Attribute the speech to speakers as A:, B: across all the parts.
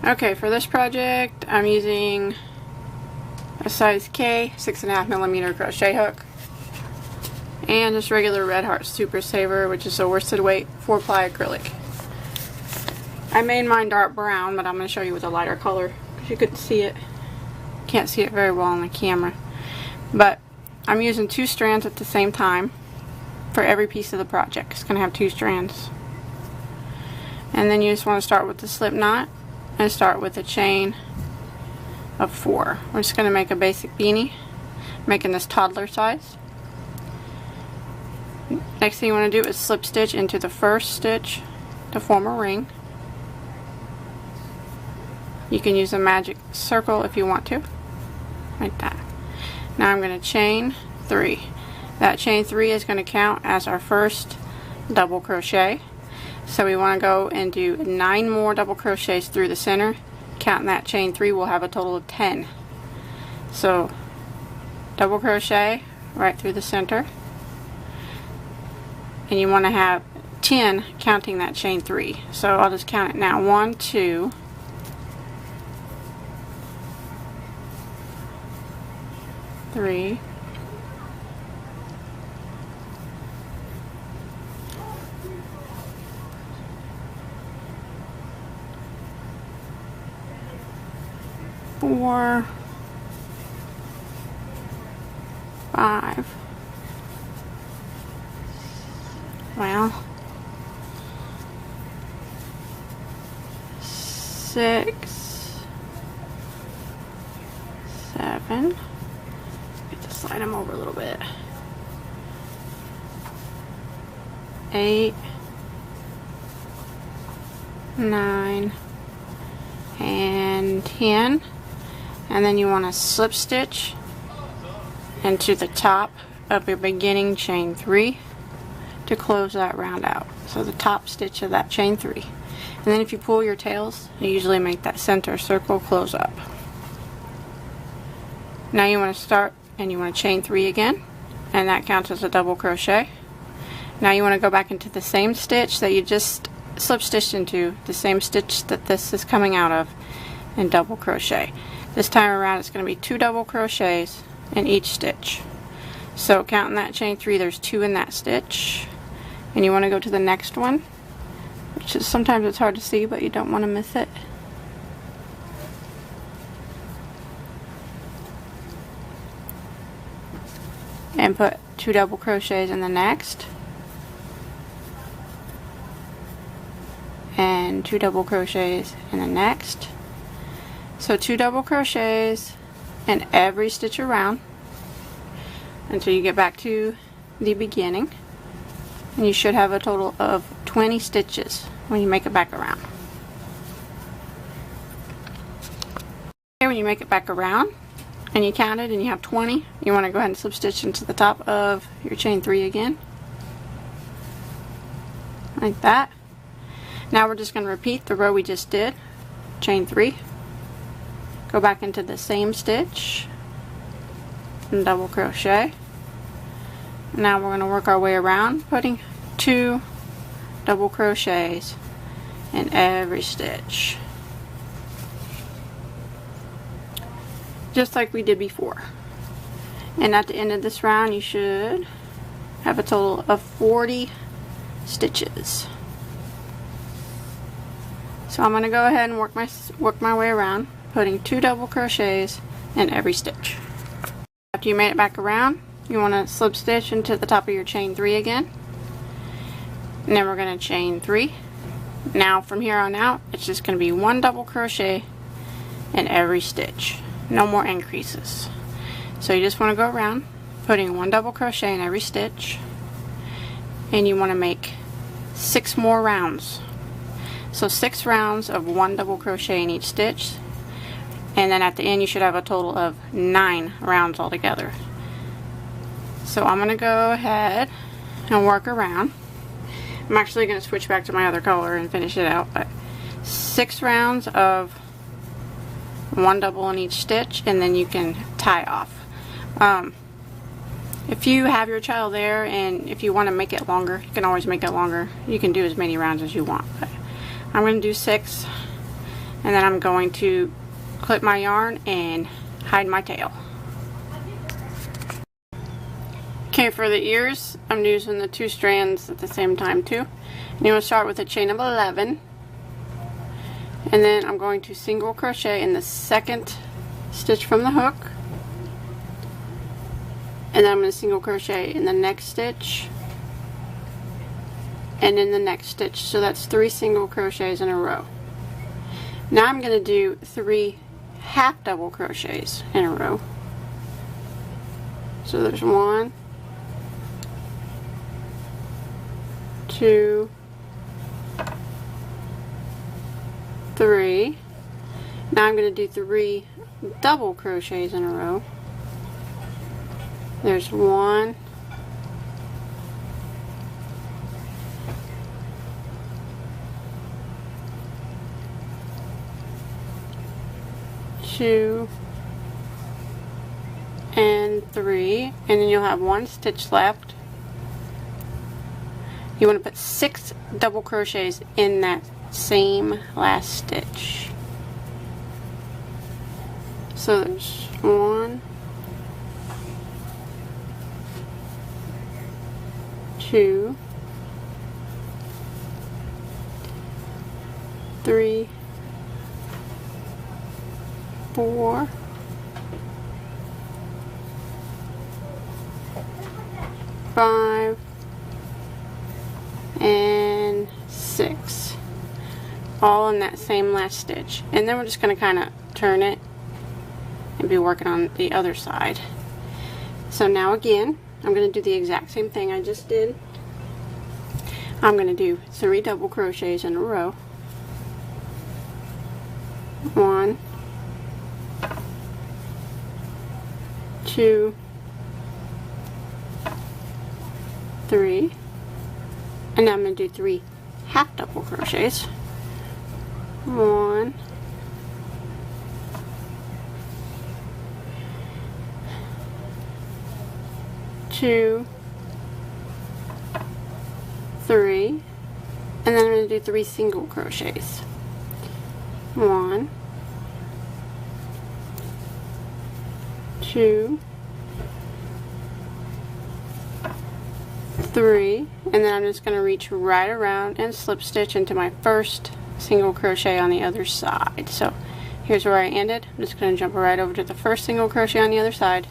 A: Okay, for this project I'm using a size K 6.5mm crochet hook and just regular Red Heart Super Saver, which is a worsted weight 4-ply acrylic. I made mine dark brown, but I'm going to show you with a lighter color because you couldn't see it. Can't see it very well on the camera. But I'm using 2 strands at the same time for every piece of the project. It's going to have 2 strands. And then you just want to start with the slip knot and start with a chain of 4. We're just going to make a basic beanie, making this toddler size. Next thing you want to do is slip stitch into the first stitch to form a ring. You can use a magic circle if you want to, like that. Now I'm going to chain 3. That chain 3 is going to count as our first double crochet. So we want to go and do 9 more double crochets through the center. Counting that chain 3, we'll have a total of 10. So double crochet right through the center, and you want to have 10 counting that chain 3. So I'll just count it now. 1, 2, 3, 4, 5, well, 6, 7, get to slide them over a little bit, 8, 9, and 10. And then you want to slip stitch into the top of your beginning chain 3 to close that round out. So the top stitch of that chain 3. And then if you pull your tails, you usually make that center circle close up. Now you want to start and you want to chain 3 again, and that counts as a double crochet. Now you want to go back into the same stitch that you just slip stitched into, the same stitch that this is coming out of, and double crochet. This time around it's going to be 2 double crochets in each stitch. So counting that chain 3, there's 2 in that stitch, and you want to go to the next one, which is sometimes it's hard to see, but you don't want to miss it. And put 2 double crochets in the next, and 2 double crochets in the next. So 2 double crochets in every stitch around until you get back to the beginning, and you should have a total of 20 stitches when you make it back around. Okay, when you make it back around and you count it and you have 20, you want to go ahead and slip stitch into the top of your chain 3 again, like that. Now we're just going to repeat the row we just did. Chain 3, go back into the same stitch and double crochet. Now we're going to work our way around, putting 2 double crochets in every stitch, just like we did before. And at the end of this round you should have a total of 40 stitches. So I'm going to go ahead and work my way around, putting 2 double crochets in every stitch. After you made it back around, you want to slip stitch into the top of your chain 3 again, and then we're going to chain 3. Now from here on out it's just going to be 1 double crochet in every stitch, no more increases. So you just want to go around putting 1 double crochet in every stitch, and you want to make 6 more rounds. So 6 rounds of 1 double crochet in each stitch, and then at the end you should have a total of 9 rounds altogether. So I'm going to go ahead and work around. I'm actually going to switch back to my other color and finish it out, but 6 rounds of 1 double in each stitch, and then you can tie off. If you have your child there and if you want to make it longer, you can always make it longer. You can do as many rounds as you want, but I'm going to do 6, and then I'm going to clip my yarn and hide my tail. Okay, for the ears, I'm using the 2 strands at the same time too. And you want to start with a chain of 11, and then I'm going to single crochet in the 2nd stitch from the hook, and then I'm going to single crochet in the next stitch and in the next stitch. So that's 3 single crochets in a row. Now I'm going to do 3 half double crochets in a row. So there's 1, 2, 3. Now I'm going to do 3 double crochets in a row. There's 1, 2, and 3, and then you'll have 1 stitch left. You want to put 6 double crochets in that same last stitch. So there's 1, 2, 3, 4, 5, and 6, all in that same last stitch. And then we're just going to kind of turn it and be working on the other side. So now again, I'm going to do the exact same thing I just did. I'm going to do 3 double crochets in a row. 1, 2, 3, and now I'm going to do 3 half double crochets. 1, 2, 3, and then I'm going to do 3 single crochets. 1, 2, 3, and then I'm just going to reach right around and slip stitch into my first single crochet on the other side. So here's where I ended. I'm just going to jump right over to the first single crochet on the other side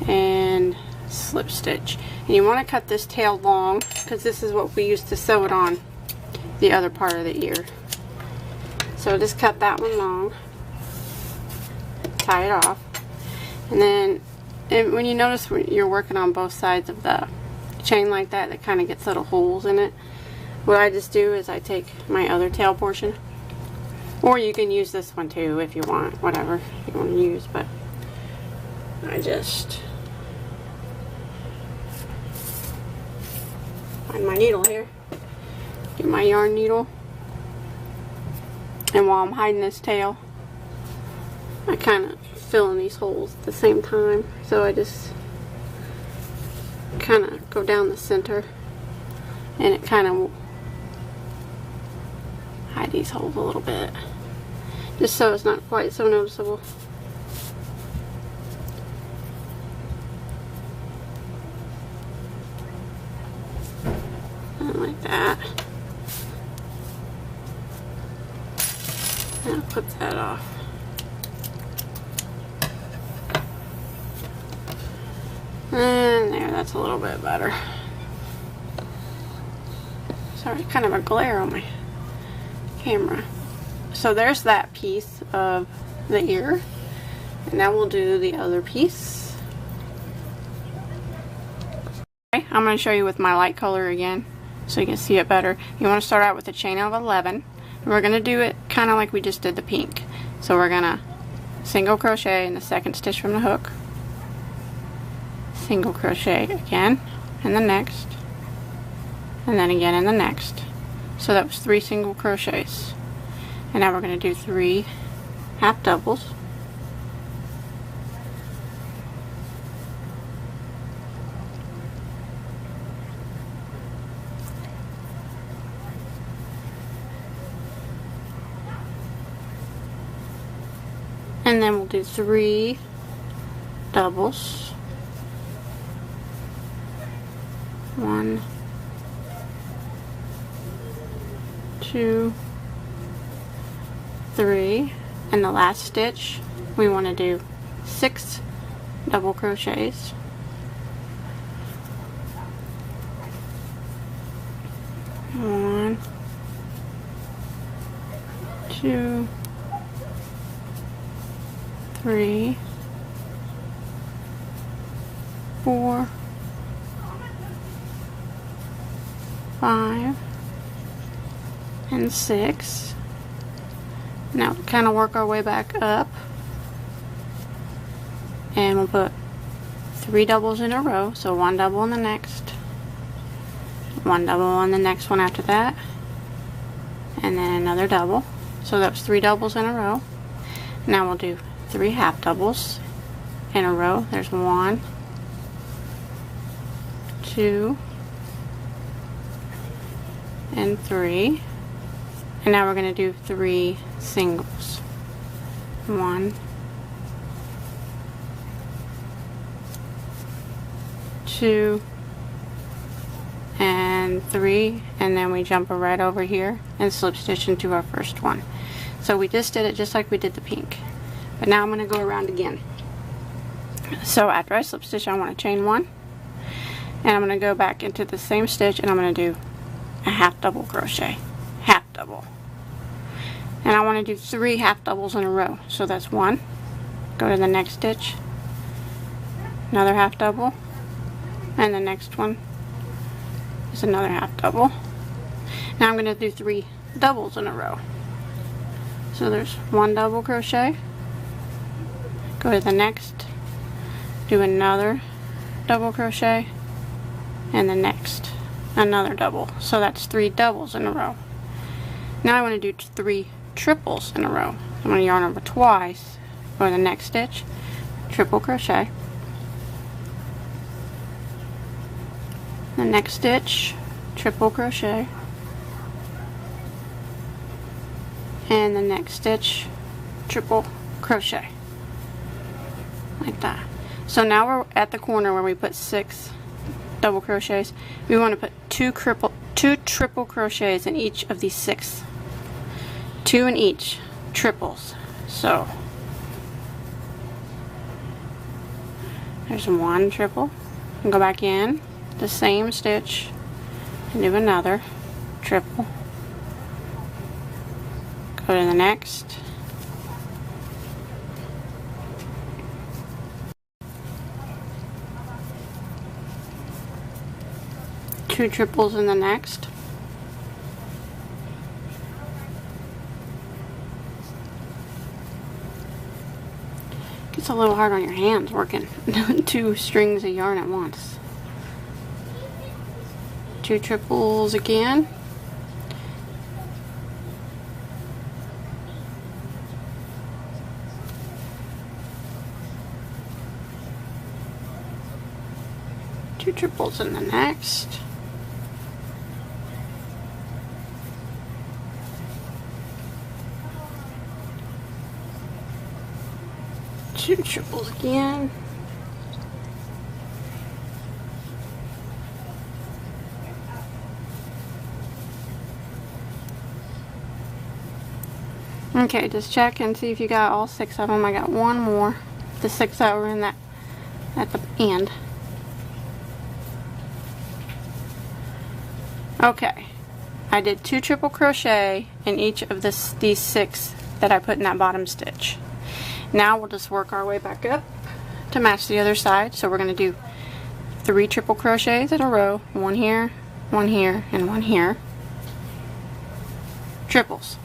A: and slip stitch. And you want to cut this tail long because this is what we used to sew it on the other part of the ear. So just cut that one long, tie it off, and then when you notice when you're working on both sides of the chain like that, it kind of gets little holes in it. What I just do is I take my other tail portion, or you can use this one too if you want, whatever you want to use, but I just find my needle here, get my yarn needle, and while I'm hiding this tail, I kind of fill in these holes at the same time. So I just kind of go down the center, and it kind of hide these holes a little bit, just so it's not quite so noticeable. Like that. Now clip that off. And there, that's a little bit better. Sorry, kind of a glare on my camera. So there's that piece of the ear. And now we'll do the other piece. Okay, I'm going to show you with my light color again, so you can see it better. You want to start out with a chain of 11, and we're going to do it kind of like we just did the pink. So we're going to single crochet in the 2nd stitch from the hook, single crochet again in the next, and then again in the next. So that was 3 single crochets. And now we're going to do 3 half doubles, and then we'll do 3 doubles. 1, 2, 3, and the last stitch we want to do 6 double crochets. 1, 2, 3, 4, 5, and 6. Now kind of work our way back up, and we'll put 3 doubles in a row, so 1 double in the next, 1 double on the next one after that, and then another double. So that was 3 doubles in a row. Now we'll do 3 half doubles in a row. There's 1, 2, and 3. And now we're going to do 3 singles. 1, 2, and 3, and then we jump right over here and slip stitch into our first one. So we just did it just like we did the pink. But now I'm going to go around again. So after I slip stitch, I want to chain 1, and I'm going to go back into the same stitch, and I'm going to do a half double crochet, half double, and I want to do 3 half doubles in a row. So that's 1, go to the next stitch, another half double, and the next one is another half double. Now I'm going to do 3 doubles in a row. So there's 1 double crochet, go to the next, do another double crochet, and the next another double. So that's 3 doubles in a row. Now I want to do 3 triples in a row. I'm going to yarn over twice, go to the next stitch, triple crochet, the next stitch, triple crochet, and the next stitch, triple crochet, like that. So now we're at the corner where we put 6 double crochets. We want to put 2 triple crochets in each of these 6. 2 in each, triples. So there's 1 triple, and go back in the same stitch and do another triple, go to the next, two triples in the next, gets a little hard on your hands working 2 strings of yarn at once. 2 triples again, two triples in the next, two triples again, okay, just check and see if you got all 6 of them. I got 1 more, the 6 that were in that at the end. Okay, I did 2 triple crochet in each of these 6 that I put in that bottom stitch. Now we'll just work our way back up to match the other side. So we're going to do 3 triple crochets in a row, 1 here, 1 here, and 1 here. Triples.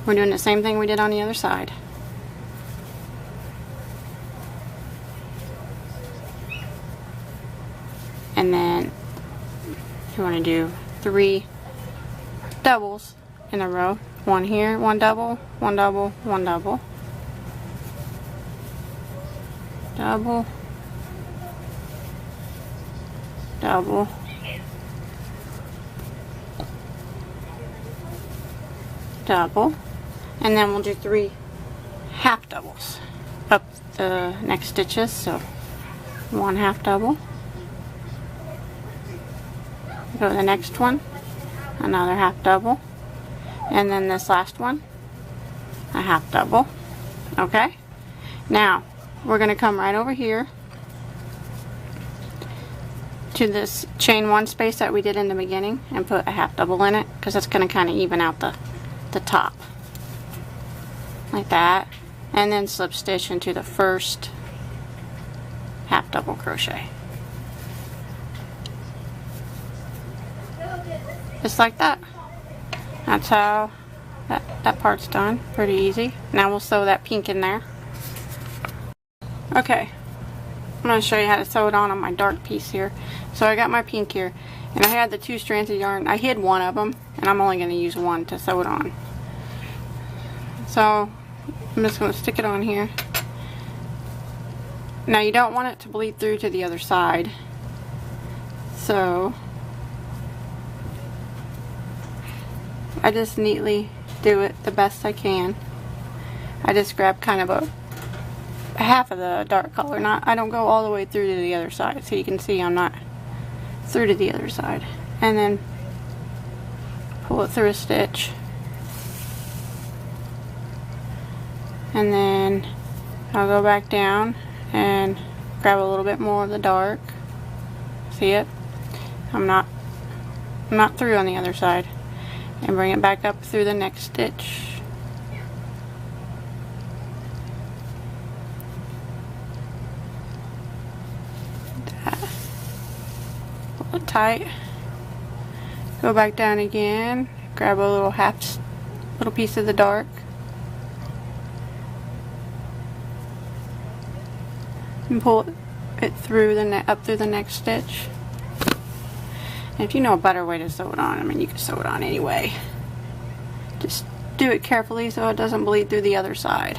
A: We're doing the same thing we did on the other side. And then you want to do 3 doubles in a row. 1 here, 1 double, 1 double, 1 double. Double, double, double, and then we'll do 3 half doubles up the next stitches. So 1 half double, go to the next one, another half double, and then this last one a half double. Okay, now we're going to come right over here to this chain 1 space that we did in the beginning and put a half double in it, because that's going to kind of even out the top like that, and then slip stitch into the first half double crochet, just like that. That's how that part's done. Pretty easy. Now we'll sew that pink in there. Okay, I'm going to show you how to sew it on my dark piece here. So I got my pink here, and I had the 2 strands of yarn. I hid one of them, and I'm only going to use one to sew it on. So I'm just going to stick it on here. Now you don't want it to bleed through to the other side, so I just neatly do it the best I can. I just grab kind of a half of the dark color. I don't go all the way through to the other side, so you can see I'm not through to the other side. And then pull it through a stitch, and then I'll go back down and grab a little bit more of the dark. See it? I'm not through on the other side, and bring it back up through the next stitch. Pull it tight. Go back down again. Grab a little piece of the dark. And pull it through up through the next stitch. And if you know a better way to sew it on, I mean, you can sew it on anyway. Just do it carefully so it doesn't bleed through the other side.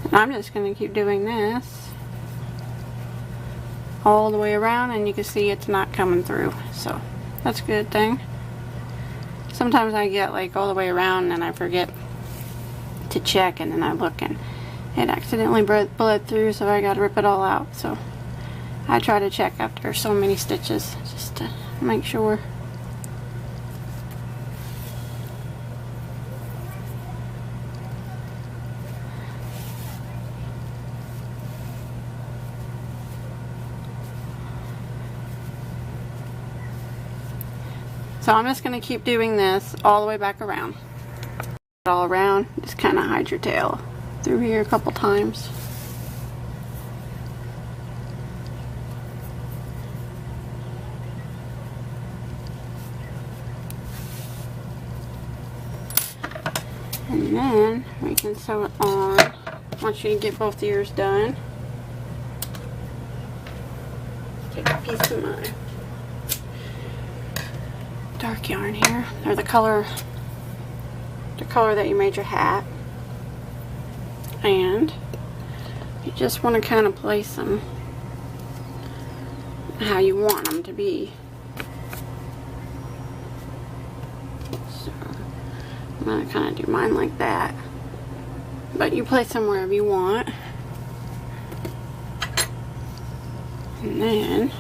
A: And I'm just going to keep doing this all the way around, and you can see it's not coming through, so that's a good thing. Sometimes I get like all the way around and I forget to check, and then I look and it accidentally bled through, so I gotta rip it all out. So I try to check after so many stitches just to make sure. So I'm just going to keep doing this all the way back around. All around, just kind of hide your tail through here a couple times. And then we can sew it on once you get both ears done. Take a piece of my dark yarn here, or the color that you made your hat, and you just want to kind of place them how you want them to be. So I'm going to kind of do mine like that, but you place them wherever you want. And then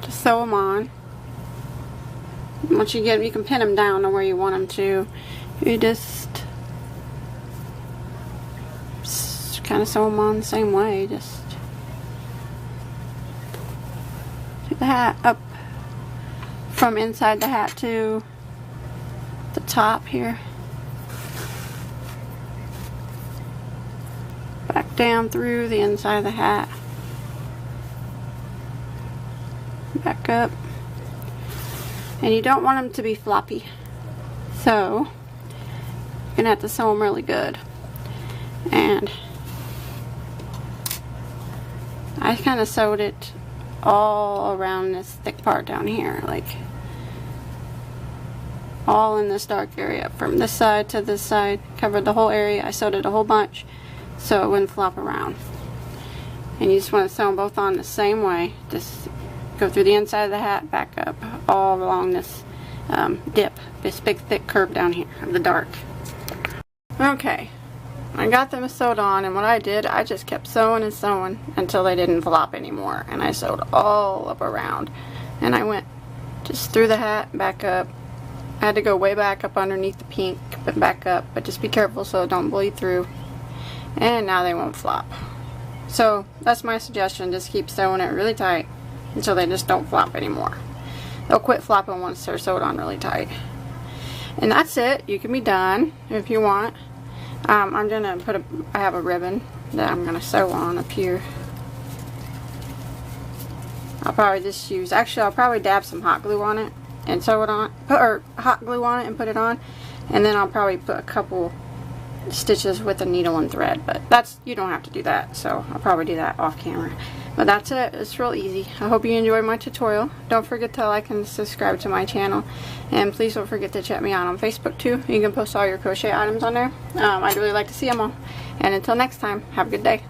A: just sew them on. Once you get them, you can pin them down to where you want them to. You just kind of sew them on the same way. Just do the hat up from inside the hat to the top here. Back down through the inside of the hat. Back up. And you don't want them to be floppy, so you're gonna have to sew them really good. And I kind of sewed it all around this thick part down here, like all in this dark area, from this side to this side. Covered the whole area. I sewed it a whole bunch so it wouldn't flop around. And you just want to sew them both on the same way. Just go through the inside of the hat, back up, all along this dip, this big thick curve down here of the dark. Okay, I got them sewed on, and what I did, I just kept sewing and sewing until they didn't flop anymore, and I sewed all up around, and I went just through the hat, back up. I had to go way back up underneath the pink, but back up, but just be careful so it don't bleed through. And now they won't flop. So that's my suggestion, just keep sewing it really tight until they just don't flop anymore. They'll quit flopping once they're sewed on really tight. And that's it. You can be done if you want. I'm gonna I have a ribbon that I'm gonna sew on up here. I'll probably just use, actually I'll probably dab some hot glue on it and sew it on, or hot glue on it and put it on, and then I'll probably put a couple stitches with a needle and thread, but that's, you don't have to do that, so I'll probably do that off camera. But that's it. It's real easy. I hope you enjoyed my tutorial. Don't forget to like and subscribe to my channel, and please don't forget to check me out on Facebook too. You can post all your crochet items on there. I'd really like to see them all. And until next time, have a good day.